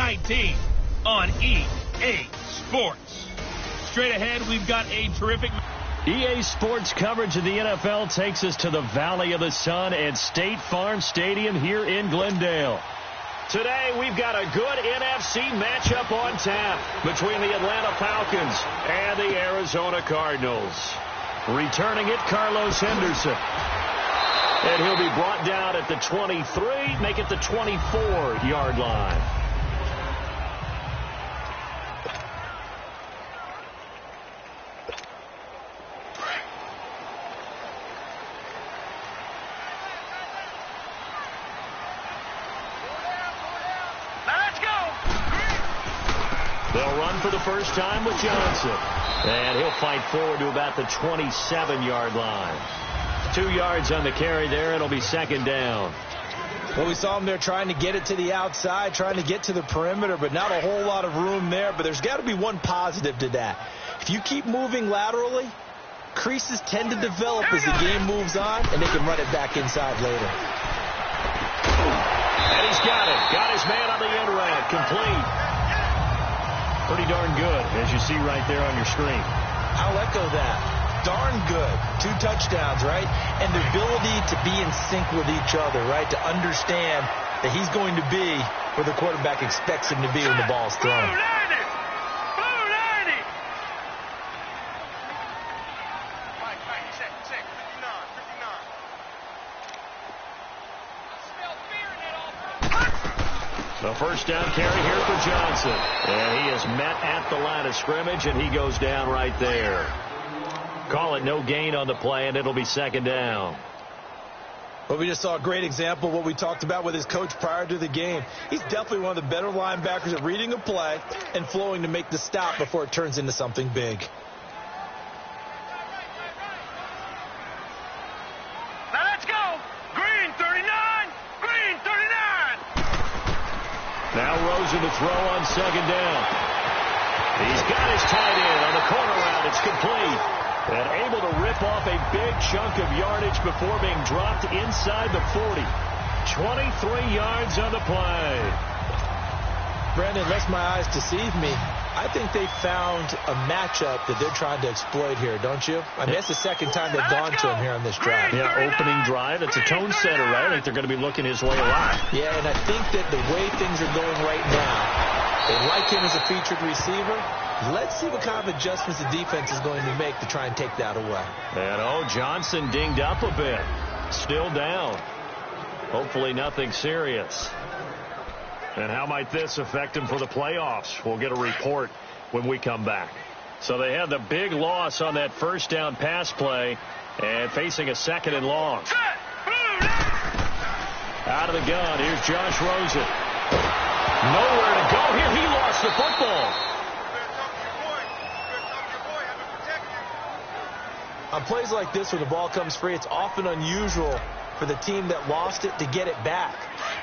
19 on EA Sports. Straight ahead, we've got a terrific... EA Sports coverage of the NFL takes us to the Valley of the Sun at State Farm Stadium here in Glendale. Today, we've got a good NFC matchup on tap between the Atlanta Falcons and the Arizona Cardinals. Returning it, Carlos Henderson. And he'll be brought down at the 23, make it the 24-yard line. They'll run for the first time with Johnson. And he'll fight forward to about the 27-yard line. 2 yards on the carry there. It'll be second down. Well, we saw him there trying to get it to the outside, trying to get to the perimeter, but not a whole lot of room there. But there's got to be one positive to that. If you keep moving laterally, creases tend to develop as the game moves on, and they can run it back inside later. And he's got it. Got his man on the end route. Complete. Pretty darn good, as you see right there on your screen. I'll echo that. Darn good. 2 touchdowns, right? And the ability to be in sync with each other, right? To understand that he's going to be where the quarterback expects him to be when the ball's thrown. The first down carry here for Johnson. And he is met at the line of scrimmage, and he goes down right there. Call it no gain on the play, and it'll be second down. Well, we just saw a great example of what we talked about with his coach prior to the game. He's definitely one of the better linebackers at reading a play and flowing to make the stop before it turns into something big. Now let's go. Green 39. Green 39. Now Rosen to throw on second down. He's got his tight end on the corner route. It's complete. And able to rip off a big chunk of yardage before being dropped inside the 40. 23 yards on the play. Brandon, lest my eyes deceive me, I think they found a matchup that they're trying to exploit here, don't you? I mean, that's the second time they've gone to him here on this drive. Yeah, opening drive. It's a tone setter, right? I think they're going to be looking his way a lot. Yeah, and I think that the way things are going right now, they like him as a featured receiver. Let's see what kind of adjustments the defense is going to make to try and take that away. And, Johnson dinged up a bit. Still down. Hopefully nothing serious. And how might this affect him for the playoffs? We'll get a report when we come back. So they had the big loss on that first down pass play and facing a second and long. Out of the gun, here's Josh Rosen. Nowhere to go here. He lost the football. On plays like this, when the ball comes free, it's often unusual for the team that lost it to get it back.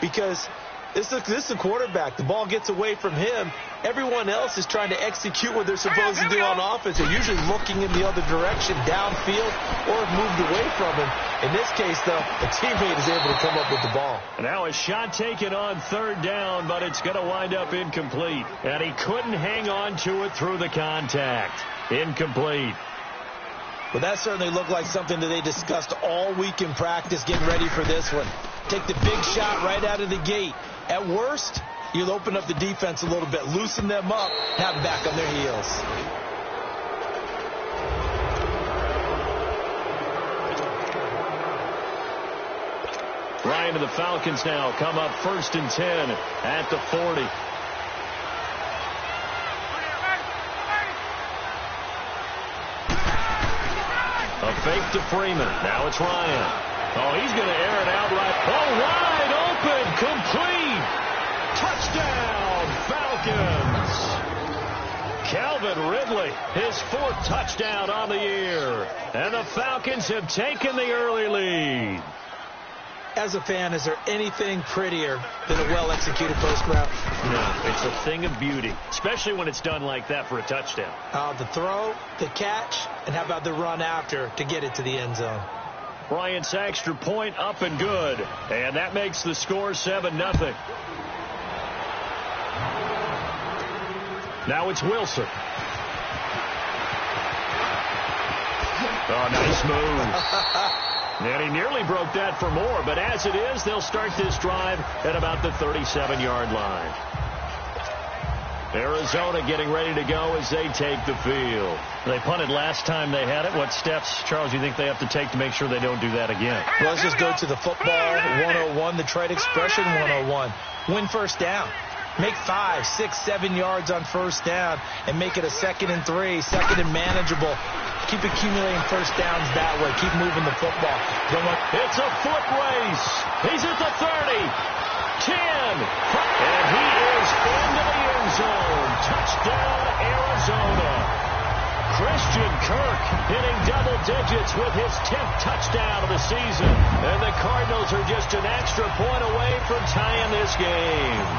Because this is a quarterback. The ball gets away from him. Everyone else is trying to execute what they're supposed to do on offense. They're usually looking in the other direction, downfield, or have moved away from him. In this case, though, a teammate is able to come up with the ball. And now a shot taken on third down, but it's going to wind up incomplete. And he couldn't hang on to it through the contact. Incomplete. But that certainly looked like something that they discussed all week in practice, getting ready for this one. Take the big shot right out of the gate. At worst, you'll open up the defense a little bit, loosen them up, have them back on their heels. Ryan to the Falcons now come up 1st and 10 at the 40. A fake to Freeman. Now it's Ryan. Oh, he's going to air it out right. Oh, wide open. Complete. Touchdown, Falcons. Calvin Ridley, his 4th touchdown on the year. And the Falcons have taken the early lead. As a fan, is there anything prettier than a well-executed post route? No, it's a thing of beauty, especially when it's done like that for a touchdown. The throw, the catch, and how about the run after to get it to the end zone? Bryant's extra point up and good, and that makes the score 7-0. Now it's Wilson. Oh, nice move. And he nearly broke that for more, but as it is, they'll start this drive at about the 37-yard line. Arizona getting ready to go as they take the field. They punted last time they had it. What steps, Charles, you think they have to take to make sure they don't do that again? Well, let's just go to the football 101, the trade expression 101. Win first down. Make 5, 6, 7 yards on first down and make it a 2nd and 3, 2nd and manageable. Keep accumulating first downs that way. Keep moving the football. It's a foot race. He's at the 30, 10, and he is into the end zone. Touchdown, Arizona. Christian Kirk hitting double digits with his 10th touchdown of the season. And the Cardinals are just an extra point away from tying this game.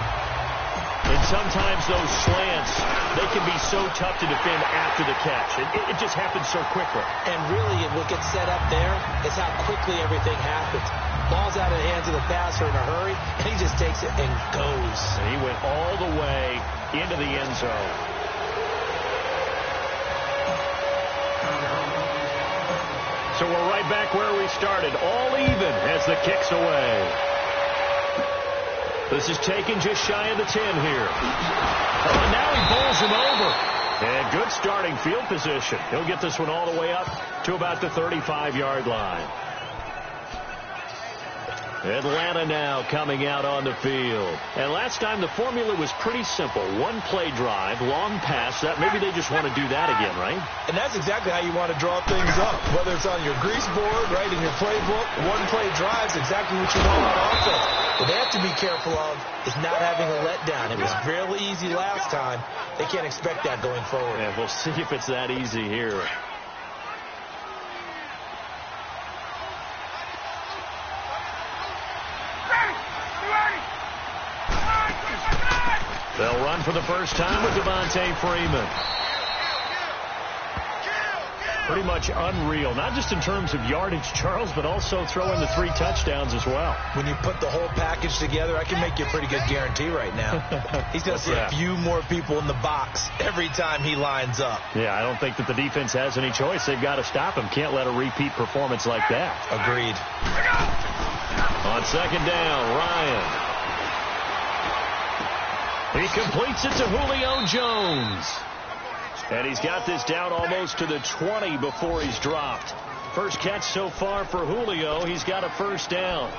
And sometimes those slants, they can be so tough to defend after the catch. It just happens so quickly. And really, what gets set up there is how quickly everything happens. Ball's out of the hands of the passer in a hurry, and he just takes it and goes. And he went all the way into the end zone. So we're right back where we started, all even as the kick's away. This is taken just shy of the 10 here. Oh, and now he bowls him over. And good starting field position. He'll get this one all the way up to about the 35-yard line. Atlanta now coming out on the field. And last time the formula was pretty simple. One play drive, long pass. That maybe they just want to do that again, right? And that's exactly how you want to draw things up. Whether it's on your grease board, right, in your playbook, one play drive is exactly what you want on offense. What they have to be careful of is not having a letdown. It was fairly easy last time. They can't expect that going forward. Yeah, we'll see if it's that easy here. They'll run for the first time with Devontae Freeman. Pretty much unreal, not just in terms of yardage, Charles, but also throwing the 3 touchdowns as well. When you put the whole package together, I can make you a pretty good guarantee right now. He's going to see a few more people in the box every time he lines up. Yeah, I don't think that the defense has any choice. They've got to stop him. Can't let a repeat performance like that. Agreed. On second down, Ryan. He completes it to Julio Jones. And he's got this down almost to the 20 before he's dropped. First catch so far for Julio. He's got a first down.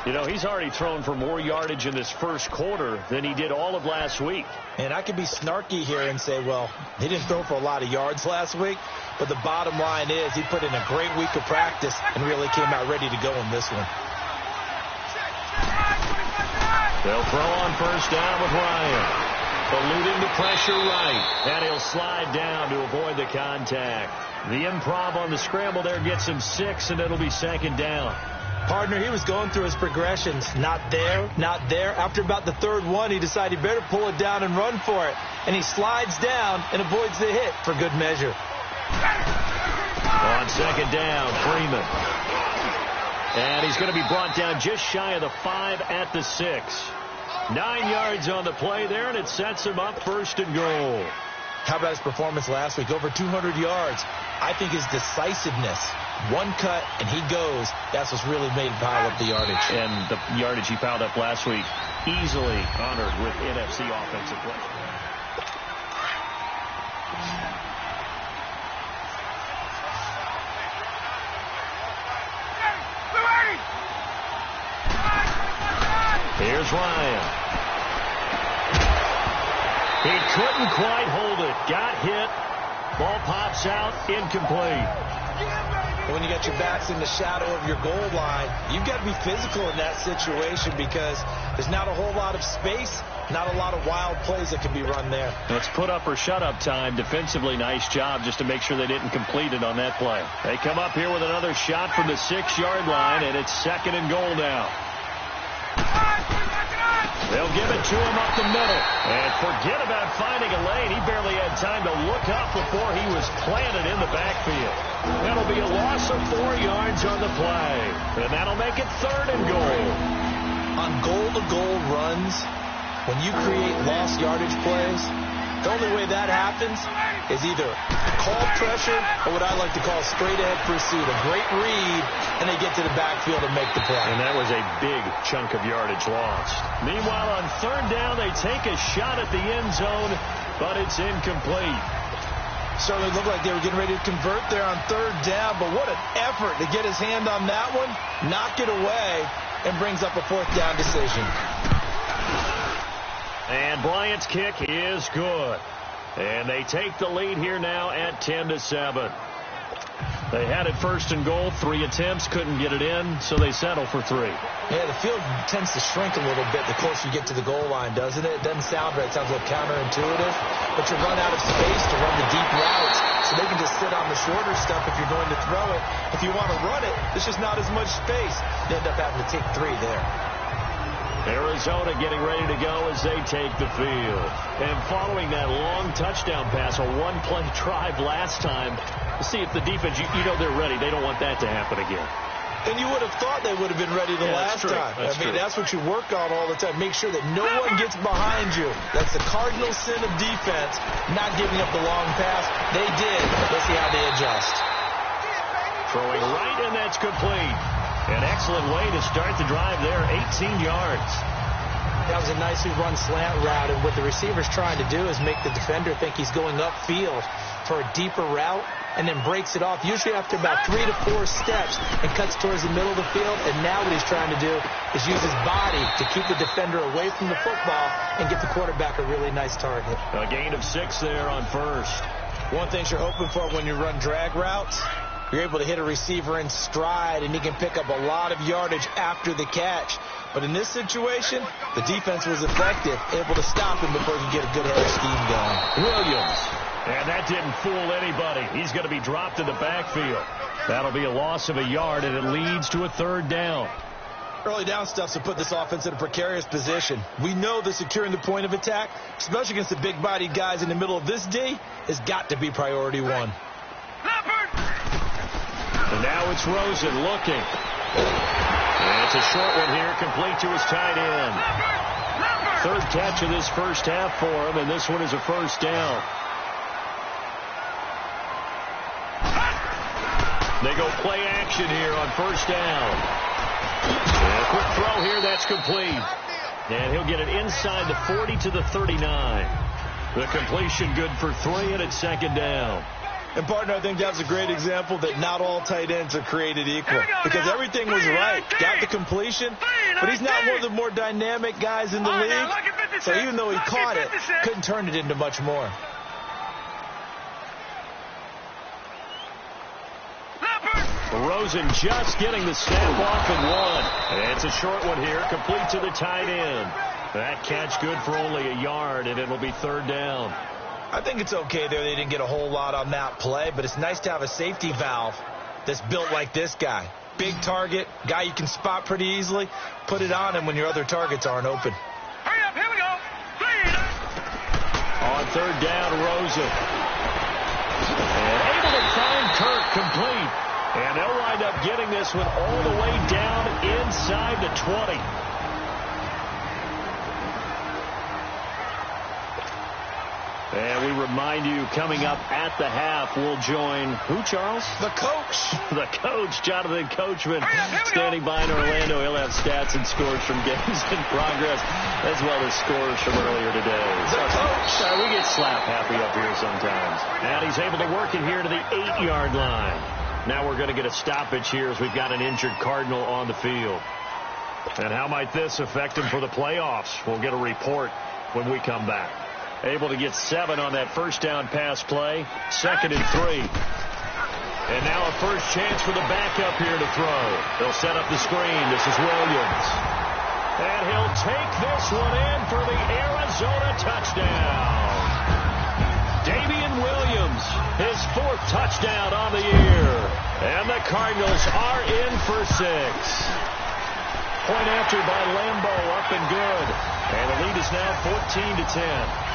You know, he's already thrown for more yardage in this first quarter than he did all of last week. And I could be snarky here and say, well, he didn't throw for a lot of yards last week. But the bottom line is he put in a great week of practice and really came out ready to go in this one. They'll throw on first down with Ryan. Eluding the pressure right. And he'll slide down to avoid the contact. The improv on the scramble there gets him 6, and it'll be second down. Partner, he was going through his progressions. Not there, not there. After about the third one, he decided he better pull it down and run for it. And he slides down and avoids the hit for good measure. On second down, Freeman. And he's going to be brought down just shy of the 5 at the 6. 9 yards on the play there, and it sets him up first and goal. How about his performance last week? Over 200 yards. I think his decisiveness, one cut, and he goes. That's what's really made him pile up the yardage. And the yardage he piled up last week, easily honored with NFC offensive play. Here's Ryan. He couldn't quite hold it. Got hit. Ball pops out. Incomplete. When you got your backs in the shadow of your goal line, you've got to be physical in that situation because there's not a whole lot of space, not a lot of wild plays that can be run there. Let's put up or shut up time. Defensively, nice job just to make sure they didn't complete it on that play. They come up here with another shot from the 6-yard line, and it's second and goal now. They'll give it to him up the middle. And forget about finding a lane. He barely had time to look up before he was planted in the backfield. That'll be a loss of 4 yards on the play. And that'll make it third and goal. On goal-to-goal runs, when you create lost yardage plays, The only way that happens is either called pressure or what I like to call straight-ahead pursuit. A great read, and they get to the backfield and make the play. And that was a big chunk of yardage lost. Meanwhile, on third down, they take a shot at the end zone, but it's incomplete. Certainly looked like they were getting ready to convert there on third down, but what an effort to get his hand on that one, knock it away, and brings up a fourth down decision. And Bryant's kick is good. And they take the lead here now at 10-7. They had it first and goal, 3 attempts, couldn't get it in, so they settle for 3. Yeah, the field tends to shrink a little bit the closer you get to the goal line, doesn't it? It doesn't sound right. It sounds a little counterintuitive. But you run out of space to run the deep routes, so they can just sit on the shorter stuff if you're going to throw it. If you want to run it, there's just not as much space. You end up having to take 3 there. Arizona getting ready to go as they take the field. And following that long touchdown pass, a one-play drive last time, see if the defense, you know they're ready. They don't want that to happen again. And you would have thought they would have been ready the last time. That's what you work on all the time. Make sure that no one gets behind you. That's the cardinal sin of defense, not giving up the long pass. They did. Let's see how they adjust. Throwing right, and that's complete. An excellent way to start the drive there, 18 yards. That was a nicely run slant route, and what the receiver's trying to do is make the defender think he's going upfield for a deeper route, and then breaks it off, usually after about 3 to 4 steps, and cuts towards the middle of the field. And now what he's trying to do is use his body to keep the defender away from the football and get the quarterback a really nice target. A gain of 6 there on first. One thing you're hoping for when you run drag routes, you're able to hit a receiver in stride, and he can pick up a lot of yardage after the catch. But in this situation, the defense was effective, able to stop him before he could get a good head scheme going. Williams. And that didn't fool anybody. He's going to be dropped in the backfield. That'll be a loss of a yard, and it leads to a third down. Early down stuff's to put this offense in a precarious position. We know that securing the point of attack, especially against the big-bodied guys in the middle of this D, has got to be priority 1. And now it's Rosen looking. And it's a short one here, complete to his tight end. Third catch of this first half for him, and this one is a first down. They go play action here on first down. And a quick throw here, that's complete. And he'll get it inside the 40 to the 39. The completion good for 3, and it's second down. And, partner, I think that's a great example that not all tight ends are created equal. Because everything was right. Got the completion, but he's not one of the more dynamic guys in the league. So even though he caught it, couldn't turn it into much more. Rosen just getting the snap off and 1. And it's a short one here, complete to the tight end. That catch good for only a yard, and it'll be third down. I think it's okay there. They didn't get a whole lot on that play, but it's nice to have a safety valve that's built like this guy. Big target, guy you can spot pretty easily. Put it on him when your other targets aren't open. Hurry up, here we go. On third down, Rosen. And able to find Kirk complete. And they'll wind up getting this one all the way down inside the 20. And we remind you, coming up at the half, we'll join who, Charles? The coach. The coach, Jonathan Coachman, standing by in Orlando. He'll have stats and scores from games in progress, as well as scores from earlier today. The coach. We get slap happy up here sometimes. And he's able to work it here to the 8-yard line. Now we're going to get a stoppage here as we've got an injured Cardinal on the field. And how might this affect him for the playoffs? We'll get a report when we come back. Able to get 7 on that first down pass play. 2nd and 3. And now a first chance for the backup here to throw. They'll set up the screen. This is Williams. And he'll take this one in for the Arizona touchdown. Damian Williams, his 4th touchdown on the year. And the Cardinals are in for 6. Point after by Lambeau, up and good. And the lead is now 14-10.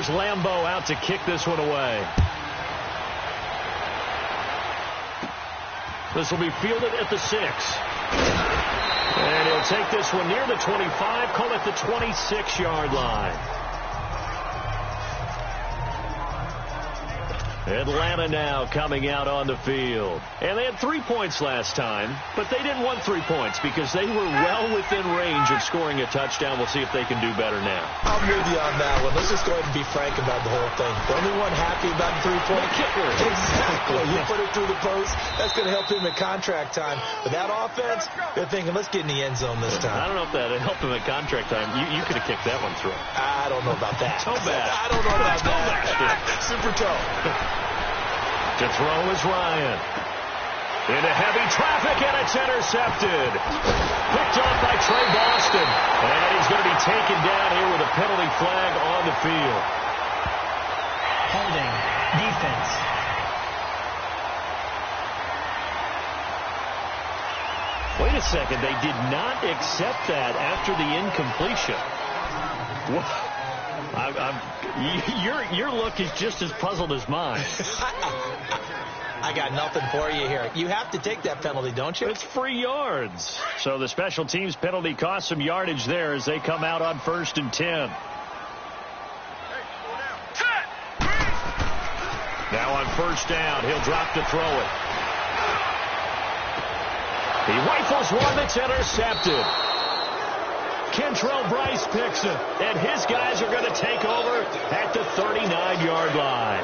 Here's Lambeau out to kick this one away. This will be fielded at the 6. And he'll take this one near the 25, call it the 26-yard line. Atlanta now coming out on the field. And they had 3 points last time, but they didn't want 3 points because they were well within range of scoring a touchdown. We'll see if they can do better now. I'm with you on that one. Let's just go ahead and be frank about the whole thing. The only one happy about the 3-point kicker. Exactly. You put it through the post. That's going to help him at contract time. But that offense, they're thinking, let's get in the end zone this time. I don't know if that helped him at contract time. You could have kicked that one through. I don't know about that. Toe bash. I don't know about that. Super toe. To throw is Ryan. Into heavy traffic, and it's intercepted. Picked off by Trey Boston. And he's going to be taken down here with a penalty flag on the field. Holding. Defense. Wait a second. They did not accept that after the incompletion. Your look is just as puzzled as mine. I got nothing for you here. You have to take that penalty, don't you? It's free yards. So the special teams penalty cost some yardage there as they come out on 1st and 10. Now on 1st down, he'll drop to throw it. He rifles one that's intercepted. Kentrell Brice picks it, and his guys are going to take over at the 39-yard line.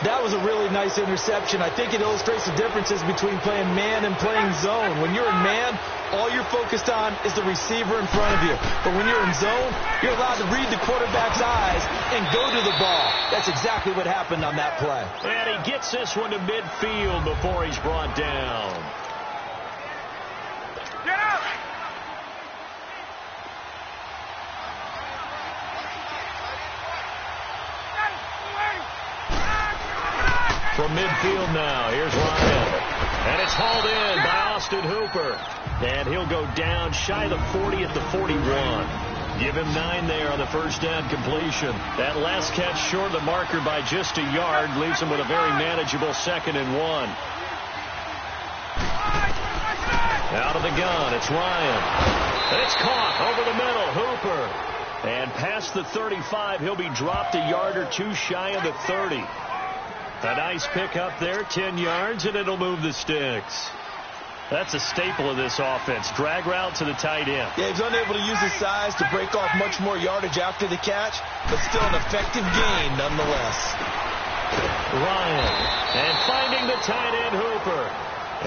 That was a really nice interception. I think it illustrates the differences between playing man and playing zone. When you're in man, all you're focused on is the receiver in front of you. But when you're in zone, you're allowed to read the quarterback's eyes and go to the ball. That's exactly what happened on that play. And he gets this one to midfield before he's brought down. Get out! From midfield now, here's Ryan. And it's hauled in by Austin Hooper. And he'll go down shy of the 40 at the 41. Give him 9 there on the 1st down completion. That last catch short of the marker by just a yard leaves him with a very manageable 2nd and 1. Out of the gun, it's Ryan. And it's caught over the middle, Hooper. And past the 35, he'll be dropped a yard or 2 shy of the 30. A nice pick up there, 10 yards, and it'll move the sticks. That's a staple of this offense. Drag route to the tight end. Yeah, he's unable to use his size to break off much more yardage after the catch, but still an effective gain nonetheless. Ryan, and finding the tight end, Hooper.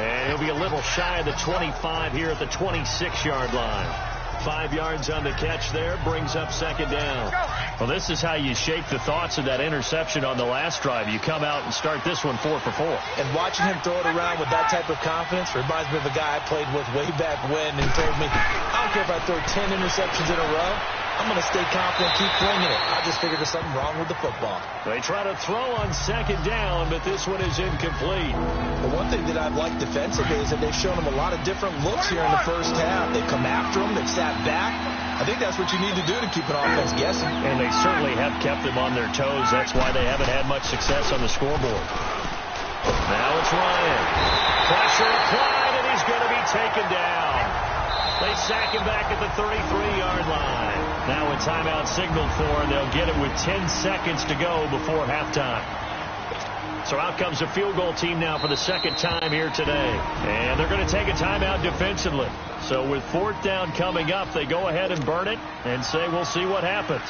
And he'll be a little shy of the 25 here at the 26-yard line. 5 yards on the catch there, brings up 2nd down. Well, this is how you shake the thoughts of that interception on the last drive. You come out and start this one 4 for 4. And watching him throw it around with that type of confidence reminds me of a guy I played with way back when and told me, I don't care if I throw 10 interceptions in a row, I'm going to stay confident, keep flinging it. I just figured there's something wrong with the football. They try to throw on 2nd down, but this one is incomplete. The one thing that I've liked defensively is that they've shown him a lot of different looks here in the 1st half. They've come after him. They've sat back. I think that's what you need to do to keep an offense guessing. And they certainly have kept them on their toes. That's why they haven't had much success on the scoreboard. Now it's Ryan. Pressure applied, and he's going to be taken down. They sack him back at the 33-yard line. Now a timeout signaled for, and they'll get it with 10 seconds to go before halftime. So out comes a field goal team now for the 2nd time here today. And they're going to take a timeout defensively. So with 4th down coming up, they go ahead and burn it and say we'll see what happens.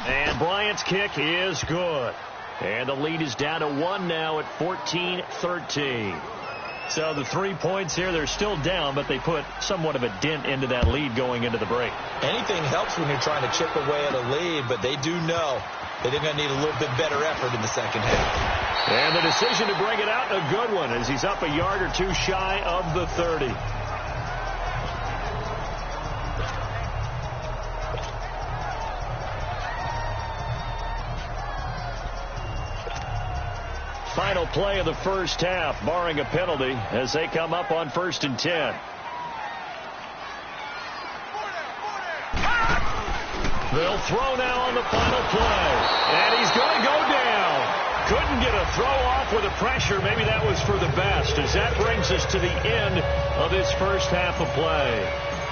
And Bryant's kick is good. And the lead is down to 1 now at 14-13. So the 3 points here, they're still down, but they put somewhat of a dent into that lead going into the break. Anything helps when you're trying to chip away at a lead, but they do know that they're going to need a little bit better effort in the 2nd half. And the decision to bring it out, a good one, as he's up a yard or 2 shy of the 30. Final play of the first half, barring a penalty, as they come up on 1st and 10. They'll throw now on the final play. And he's going to go down. Couldn't get a throw off with the pressure. Maybe that was for the best, as that brings us to the end of this first half of play.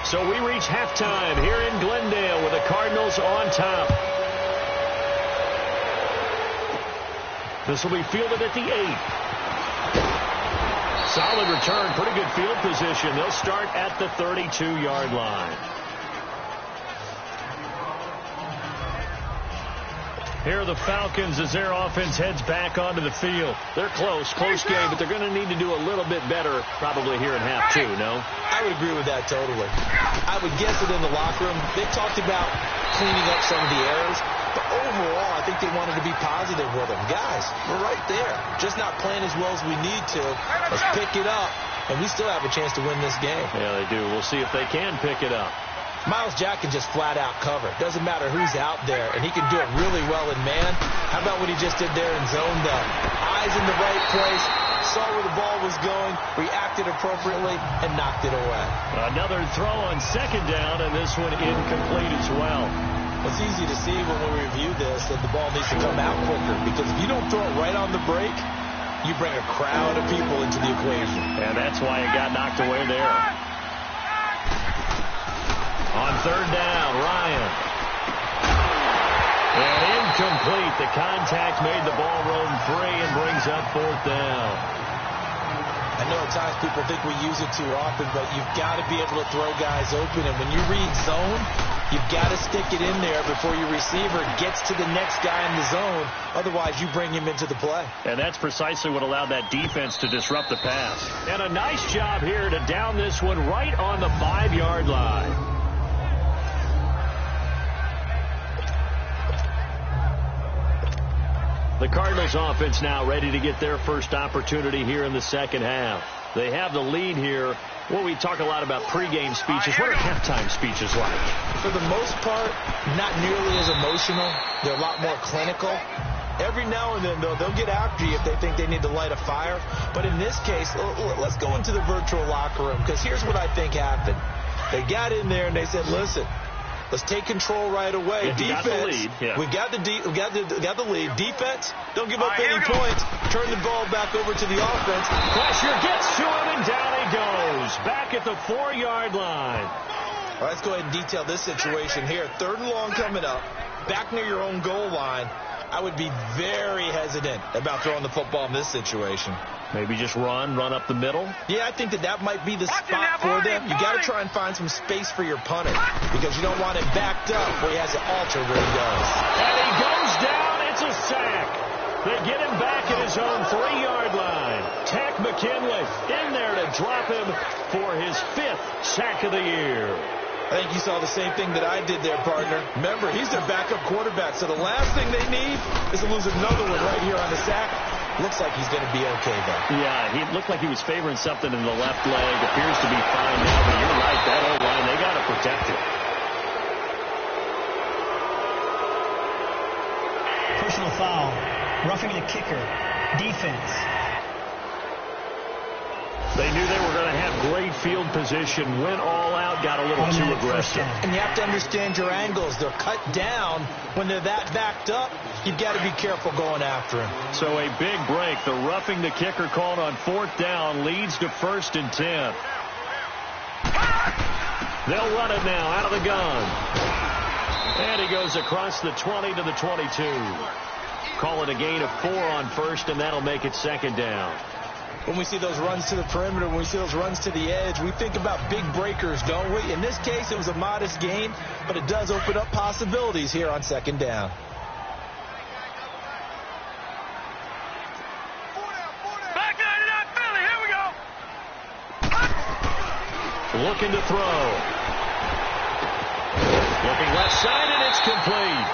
So we reach halftime here in Glendale with the Cardinals on top. This will be fielded at the 8. Solid return, pretty good field position. They'll start at the 32-yard line. Here are the Falcons as their offense heads back onto the field. They're close game, but they're going to need to do a little bit better probably here in half 2, no? I would agree with that totally. I would guess that in the locker room, they talked about cleaning up some of the errors, but overall, I think they wanted to be positive with them. Guys, we're right there. Just not playing as well as we need to. Let's pick it up, and we still have a chance to win this game. Yeah, they do. We'll see if they can pick it up. Myles Jack can just flat out cover. Doesn't matter who's out there, and he can do it really well in man. How about what he just did there in zone, though? Eyes in the right place, saw where the ball was going, reacted appropriately, and knocked it away. Another throw on 2nd down, and this one incomplete as well. It's easy to see when we review this that the ball needs to come out quicker, because if you don't throw it right on the break, you bring a crowd of people into the equation. And that's why it got knocked away there. On 3rd down, Ryan. And incomplete. The contact made the ball roam free and brings up 4th down. I know at times people think we use it too often, but you've got to be able to throw guys open. And when you read zone, you've got to stick it in there before your receiver gets to the next guy in the zone. Otherwise, you bring him into the play. And that's precisely what allowed that defense to disrupt the pass. And a nice job here to down this one right on the 5-yard line. The Cardinals offense now ready to get their first opportunity here in the second half. They have the lead here. Well, we talk a lot about pregame speeches. What are halftime speeches like? For the most part, not nearly as emotional. They're a lot more clinical. Every now and then, though, they'll get after you if they think they need to light a fire. But in this case, let's go into the virtual locker room, because here's what I think happened. They got in there and they said, listen, let's take control right away. Yeah, defense, we got the lead. Defense, don't give up any points. Turn the ball back over to the offense. Pressure gets to him, and down he goes. Back at the 4-yard line. All right, let's go ahead and detail this situation here. 3rd and long coming up. Back near your own goal line. I would be very hesitant about throwing the football in this situation. Maybe just run up the middle? Yeah, I think that might be the spot for them. You got to try and find some space for your punter, because you don't want him backed up where he has to alter where he goes. And he goes down. It's a sack. They get him back at his own 3-yard line. Takk McKinley in there to drop him for his 5th sack of the year. I think you saw the same thing that I did there, partner. Remember, he's their backup quarterback, so the last thing they need is to lose another one right here on the sack. Looks like he's going to be okay, though. Yeah, he looked like he was favoring something in the left leg. Appears to be fine now, but you're right, that O-line, they got to protect it. Personal foul. Roughing the kicker. Defense. They knew they were going to have great field position, went all out, got a little too aggressive. And you have to understand your angles. They're cut down. When they're that backed up, you've got to be careful going after him. So a big break. The roughing the kicker called on 4th down leads to 1st and 10. They'll run it now out of the gun. And he goes across the 20 to the 22. Call it a gain of 4 on 1st, and that'll make it 2nd down. When we see those runs to the perimeter, when we see those runs to the edge, we think about big breakers, don't we? In this case, it was a modest gain, but it does open up possibilities here on 2nd down. Back 99 Philly, here we go. Looking to throw. Looking left side, and it's complete.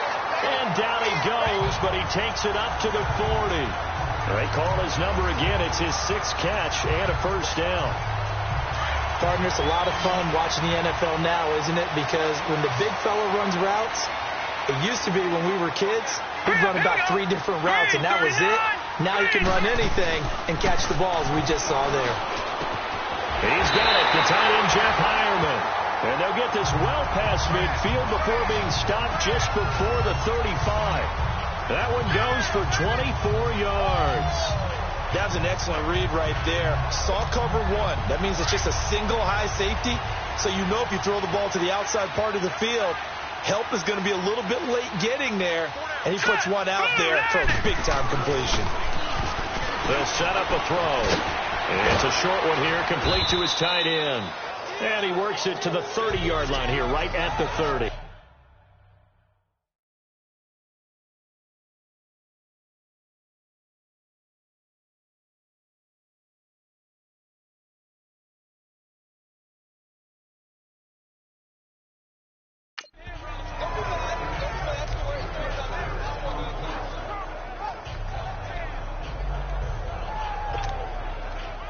And down he goes, but he takes it up to the 40. They call his number again. It's his 6th catch and a 1st down. Partner, it's a lot of fun watching the NFL now, isn't it? Because when the big fella runs routes, it used to be when we were kids, we'd run about 3 different routes, and that was it. Now he can run anything and catch the ball, as we just saw there. He's got it, the tight end, Jeff Heuerman. And they'll get this well past midfield before being stopped just before the 35. That one goes for 24 yards. That's an excellent read right there. Saw cover one. That means it's just a single high safety. So you know if you throw the ball to the outside part of the field, help is going to be a little bit late getting there. And he puts one out there for a big-time completion. They'll set up a throw. It's a short one here, complete to his tight end. And he works it to the 30-yard line here, right at the 30.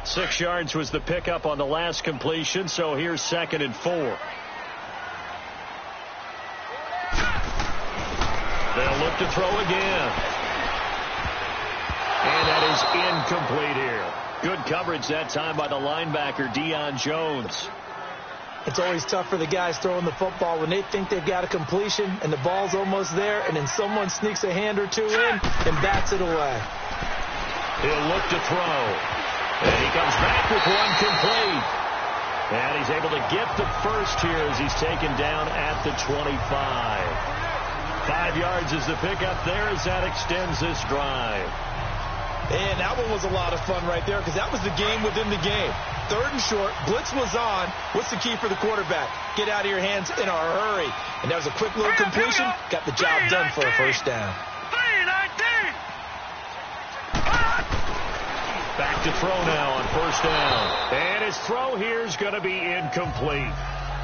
Six yards was the pickup on the last completion, so here's 2nd and 4. They'll look to throw again. And that is incomplete here. Good coverage that time by the linebacker, Deion Jones. It's always tough for the guys throwing the football when they think they've got a completion and the ball's almost there, and then someone sneaks a hand or two in and bats it away. He'll look to throw. And he comes back with one complete. And he's able to get the first here as he's taken down at the 25. 5 yards is the pickup there as that extends this drive. And that one was a lot of fun right there because that was the game within the game. 3rd and short, blitz was on. What's the key for the quarterback? Get out of your hands in a hurry. And that was a quick little completion. Got the job done for a first down. Back to throw now on 1st down. And his throw here is going to be incomplete.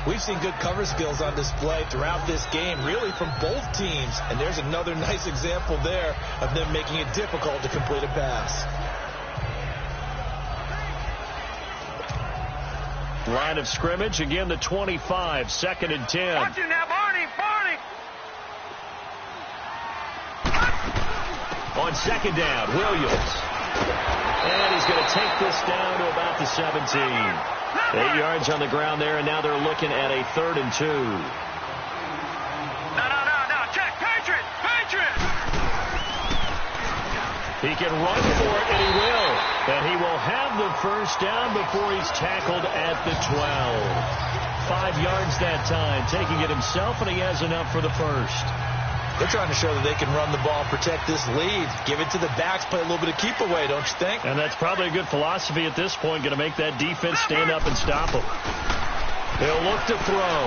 We've seen good cover skills on display throughout this game, really from both teams. And there's another nice example there of them making it difficult to complete a pass. Line of scrimmage, again the 25, 2nd and 10. Watch it now, Barney. On 2nd down, Williams. And he's going to take this down to about the 17. 8 yards on the ground there, and now they're looking at a 3rd and 2. No. Check. Patriot. He can run for it, and he will. And he will have the first down before he's tackled at the 12. 5 yards that time, taking it himself, and he has enough for the first. They're trying to show that they can run the ball, protect this lead, give it to the backs, play a little bit of keep away, don't you think? And that's probably a good philosophy at this point, going to make that defense stand up and stop them. He'll look to throw.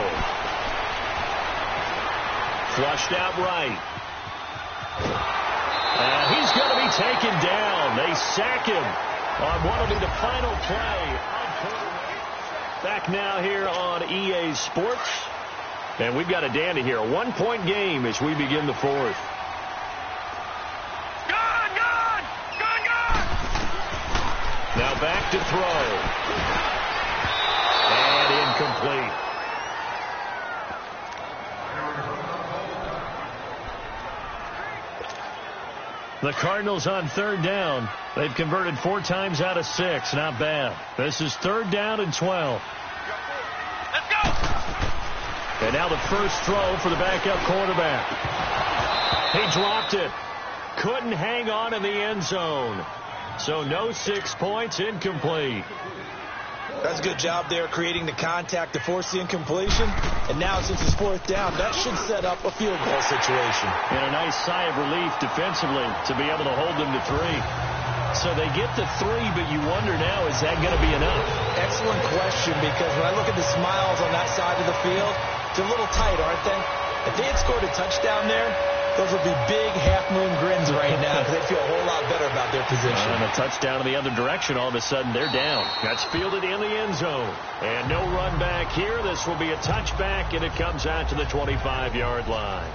Flushed out right. And he's going to be taken down. They sack him on what will be the final play. Back now here on EA Sports. And we've got a dandy here. A 1-point game as we begin the 4th. Gone! Now back to throw. And incomplete. The Cardinals on 3rd down. They've converted 4 times out of 6. Not bad. This is 3rd down and 12. Let's go! And now the first throw for the backup quarterback. He dropped it. Couldn't hang on in the end zone. So no 6 points, incomplete. That's a good job there creating the contact to force the incompletion. And now since it's 4th down, that should set up a field goal situation. And a nice sigh of relief defensively to be able to hold them to 3. So they get to 3, but you wonder now, is that going to be enough? Excellent question, because when I look at the smiles on that side of the field, they're a little tight, aren't they? If they had scored a touchdown there, those would be big half-moon grins right now because they feel a whole lot better about their position. And a touchdown in the other direction, all of a sudden they're down. That's fielded in the end zone. And no run back here. This will be a touchback, and it comes out to the 25-yard line.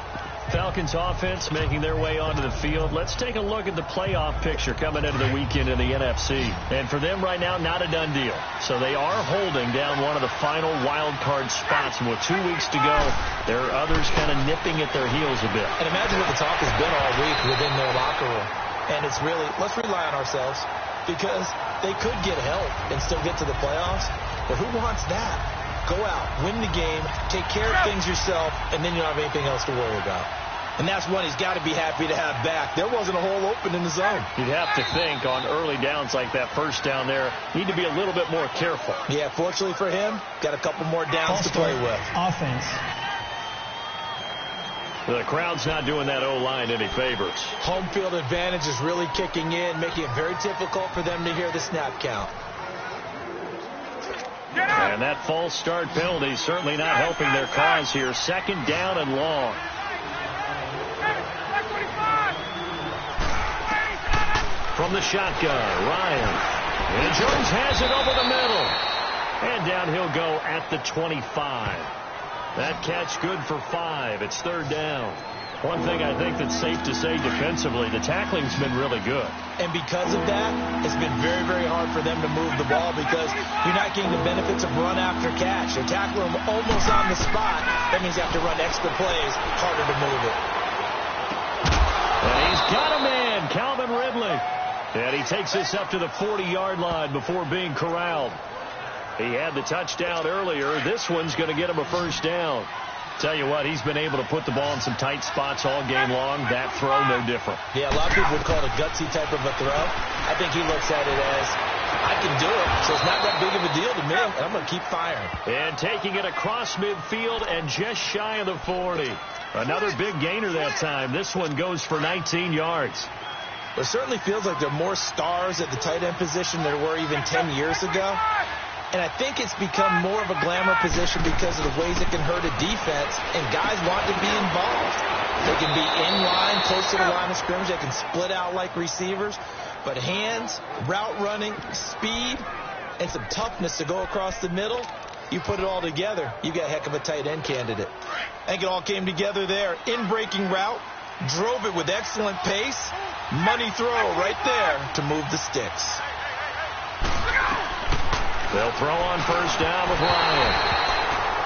Falcons offense making their way onto the field. Let's take a look at the playoff picture coming into the weekend in the NFC. And for them right now, not a done deal. So they are holding down one of the final wild card spots. And with 2 weeks to go, there are others kind of nipping at their heels a bit. And imagine what the talk has been all week within their locker room. And it's really, let's rely on ourselves, because they could get help and still get to the playoffs. But who wants that? Go out, win the game, take care of things yourself, and then you don't have anything else to worry about. And that's one he's got to be happy to have back. There wasn't a hole open in the zone. You'd have to think on early downs like that first down there, need to be a little bit more careful. Yeah, fortunately for him, got a couple more downs to play with. Offense. The crowd's not doing that O-line any favors. Home field advantage is really kicking in, making it very difficult for them to hear the snap count. And that false start penalty certainly not helping their cause here. Second down and long. From the shotgun, Ryan. And Jones has it over the middle. And down he'll go at the 25. That catch good for 5. It's third down. One thing I think that's safe to say defensively, the tackling's been really good. And because of that, it's been very, very hard for them to move the ball, because you're not getting the benefits of run after catch. They're tackling them almost on the spot. That means you have to run extra plays, harder to move it. And he's got a man, Calvin Ridley. And he takes this up to the 40-yard line before being corralled. He had the touchdown earlier. This one's going to get him a first down. Tell you what, he's been able to put the ball in some tight spots all game long. That throw, no different. Yeah, a lot of people would call it a gutsy type of a throw. I think he looks at it as, I can do it, so it's not that big of a deal to me, and I'm going to keep firing. And taking it across midfield and just shy of the 40. Another big gainer that time. This one goes for 19 yards. It certainly feels like there are more stars at the tight end position than there were even 10 years ago. And I think it's become more of a glamour position because of the ways it can hurt a defense, and guys want to be involved. They can be in line, close to the line of scrimmage. They can split out like receivers. But hands, route running, speed, and some toughness to go across the middle, you put it all together, you got a heck of a tight end candidate. I think it all came together there. In-breaking route, drove it with excellent pace. Money throw right there to move the sticks. They'll throw on first down with Ryan.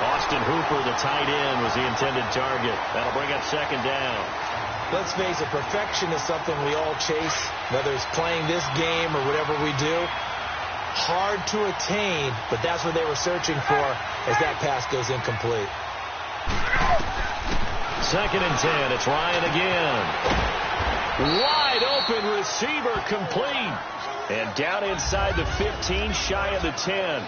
Austin Hooper, the tight end, was the intended target. That'll bring up second down. Let's face it, perfection is something we all chase, whether it's playing this game or whatever we do. Hard to attain, but that's what they were searching for as that pass goes incomplete. Second and 10. It's Ryan again. Wide open receiver, complete. And down inside the 15, shy of the 10.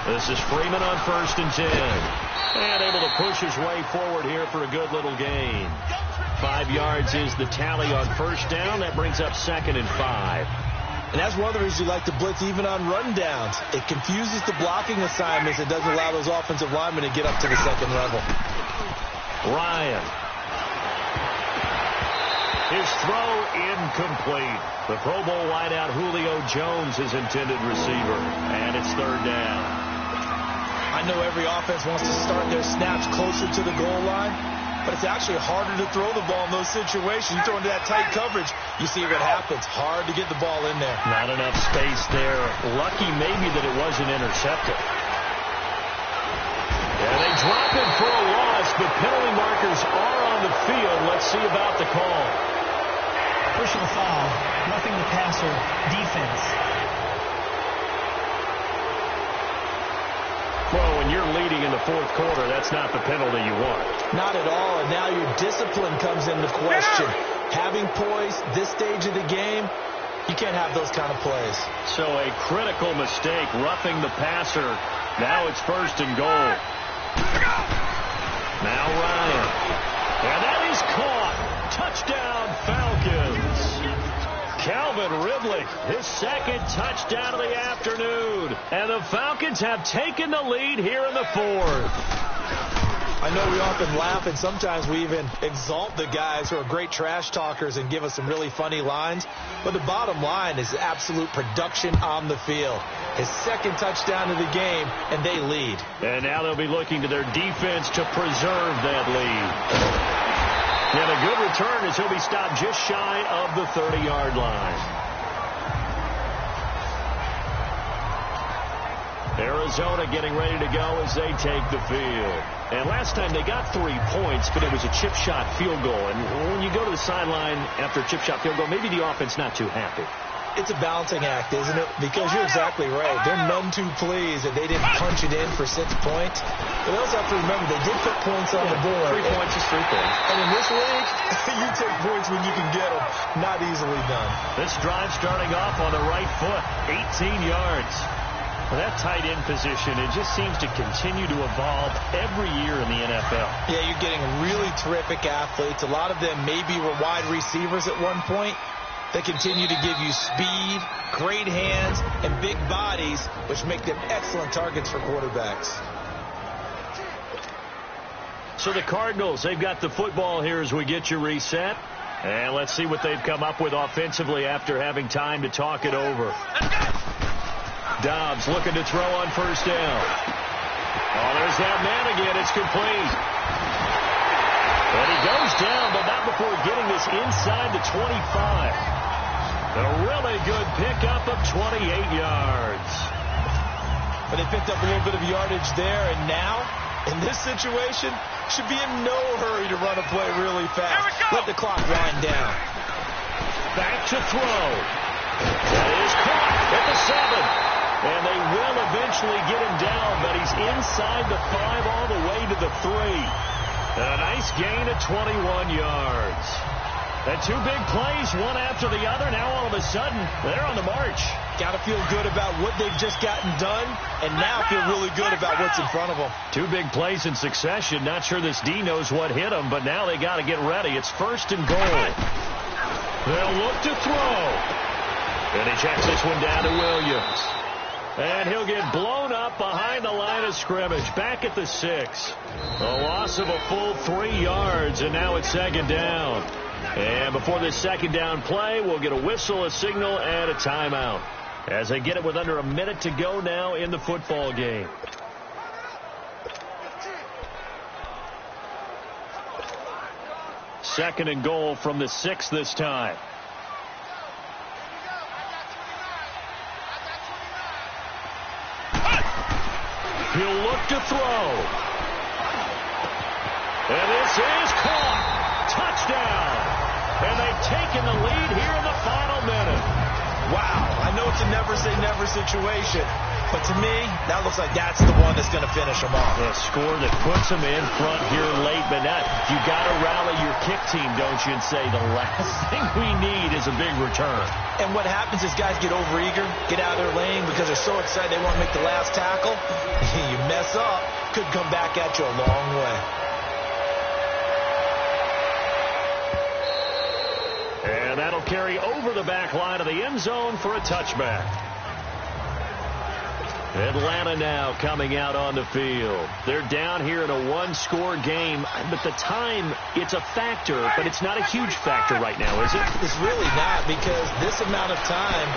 This is Freeman on first and 10. And able to push his way forward here for a good little gain. 5 yards is the tally on first down. That brings up second and 5. And that's one of the reasons you like to blitz even on rundowns. It confuses the blocking assignments. It doesn't allow those offensive linemen to get up to the second level. Ryan. His throw incomplete. The Pro Bowl wideout Julio Jones is intended receiver. And it's third down. I know every offense wants to start their snaps closer to the goal line, but it's actually harder to throw the ball in those situations. You throw into that tight coverage, you see what happens. Hard to get the ball in there. Not enough space there. Lucky maybe that it wasn't intercepted. Yeah, they drop it for a loss, but penalty markers are on the field. Let's see about the call. Personal foul, roughing the passer, defense. Well, when you're leading in the fourth quarter, that's not the penalty you want. Not at all, and now your discipline comes into question. Having poise this stage of the game, you can't have those kind of plays. So a critical mistake, roughing the passer. Now it's first and goal. Now Ryan. And that is caught. Touchdown, Falcons. Calvin Ridley, his second touchdown of the afternoon. And the Falcons have taken the lead here in the fourth. I know we often laugh, and sometimes we even exalt the guys who are great trash talkers and give us some really funny lines. But the bottom line is absolute production on the field. His second touchdown of the game, and they lead. And now they'll be looking to their defense to preserve that lead. And a good return as he'll be stopped just shy of the 30-yard line. Arizona getting ready to go as they take the field. And last time they got 3 points, but it was a chip shot field goal. And when you go to the sideline after a chip shot field goal, maybe the offense not too happy. It's a balancing act, isn't it? Because you're exactly right. They're none too pleased that they didn't punch it in for 6 points. But they also have to remember they did put points on the board. 3 points is 3 points. And in this league, you take points when you can get them. Not easily done. This drive starting off on the right foot, 18 yards. That tight end position, it just seems to continue to evolve every year in the NFL. Yeah, you're getting really terrific athletes. A lot of them maybe were wide receivers at one point. They continue to give you speed, great hands, and big bodies, which make them excellent targets for quarterbacks. So the Cardinals, they've got the football here as we get you reset. And let's see what they've come up with offensively after having time to talk it over. Dobbs looking to throw on first down. Oh, there's that man again. It's complete. And he goes down, but not before getting this inside the 25. A really good pickup of 28 yards. But they picked up a little bit of yardage there, and now, in this situation, should be in no hurry to run a play really fast. Let the clock wind down. Back to throw. That is caught at the 7. And they will eventually get him down, but he's inside the 5 all the way to the 3. A nice gain of 21 yards. And 2 big plays, one after the other. Now all of a sudden, they're on the march. Got to feel good about what they've just gotten done, and now feel really good about what's in front of them. 2 big plays in succession. Not sure this D knows what hit them, but now they got to get ready. It's first and goal. They'll look to throw. And he checks this one down to Williams. And he'll get blown up behind the line of scrimmage. Back at the 6. A loss of a full 3 yards, and now it's second down. And before this second down play, we'll get a whistle, a signal, and a timeout. As they get it with under a minute to go now in the football game. Second and goal from the 6 this time. He'll look to throw. And this is caught. Touchdown. And they've taken the lead here in the final minute. Wow. I know it's a never-say-never situation, but to me, that looks like that's the one that's going to finish them off. A score that puts them in front here late, but not. You got to rally your kick team, don't you, and say the last thing we need is a big return. And what happens is guys get overeager, get out of their lane because they're so excited they want to make the last tackle. You mess up, could come back at you a long way. And that'll carry over the back line of the end zone for a touchback. Atlanta now coming out on the field. They're down here in a one-score game, but the time, it's a factor, but it's not a huge factor right now, is it? It's really not, because this amount of time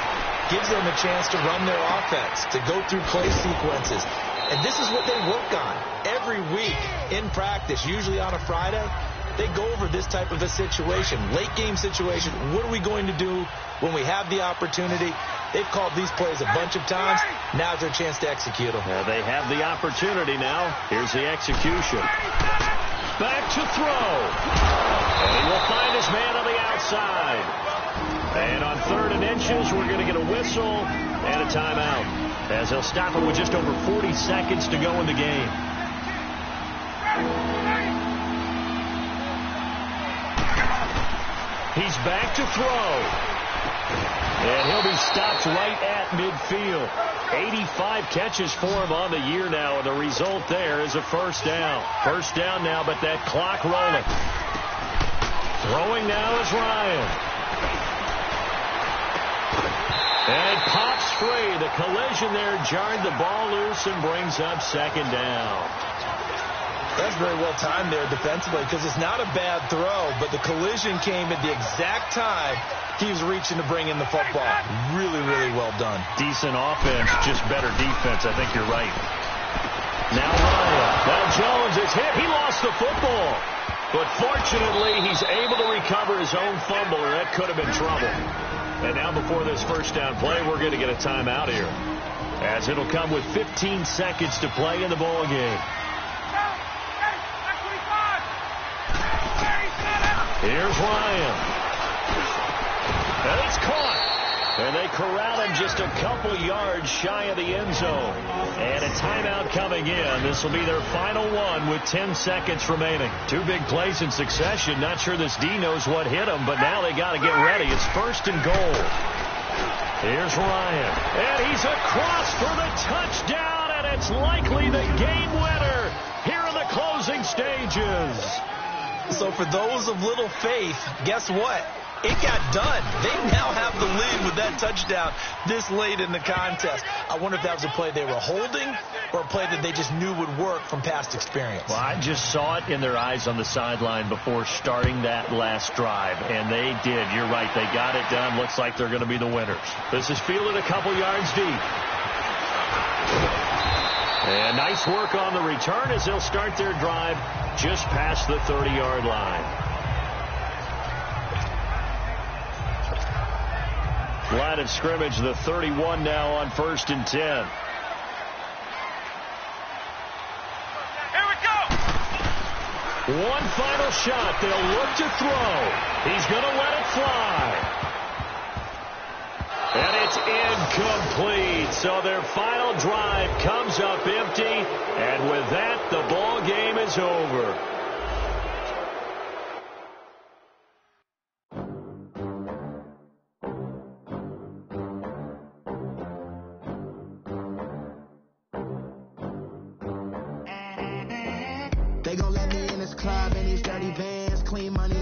gives them a chance to run their offense, to go through play sequences. And this is what they work on every week in practice, usually on a Friday. They go over this type of a situation, late game situation. What are we going to do when we have the opportunity? They've called these plays a bunch of times. Now's their chance to execute them. They have the opportunity now. Here's the execution. Back to throw. And he will find his man on the outside. And on 3rd and inches, we're going to get a whistle and a timeout, as they'll stop it with just over 40 seconds to go in the game. He's back to throw. And he'll be stopped right at midfield. 85 catches for him on the year now, and the result there is a first down. First down now, but that clock rolling. Throwing now is Ryan. And it pops free. The collision there jarred the ball loose and brings up second down. That's very well timed there defensively, because it's not a bad throw, but the collision came at the exact time he was reaching to bring in the football. Really, really well done. Decent offense, just better defense. I think you're right. Now Ryan. Now Jones is hit. He lost the football. But fortunately, he's able to recover his own fumble, or that could have been trouble. And now before this first down play, we're going to get a timeout here, as it'll come with 15 seconds to play in the ball game. Here's Ryan. And it's caught. And they corral him just a couple yards shy of the end zone. And a timeout coming in. This will be their final one with 10 seconds remaining. Two big plays in succession. Not sure this D knows what hit him, but now they got to get ready. It's 1st and goal. Here's Ryan. And he's across for the touchdown, and it's likely the game winner here in the closing stages. So for those of little faith, guess what? It got done. They now have the lead with that touchdown this late in the contest. I wonder if that was a play they were holding or a play that they just knew would work from past experience. Well, I just saw it in their eyes on the sideline before starting that last drive, and they did. You're right. They got it done. Looks like they're going to be the winners. This is fielded a couple yards deep. And nice work on the return as they'll start their drive just past the 30-yard line. Line of scrimmage, the 31 now on 1st and 10. Here we go. One final shot. They'll look to throw. He's going to let it fly. And it's incomplete. So their final drive comes up empty. And with that, the ball game is over. They gon' let me in this club in these dirty vans, clean money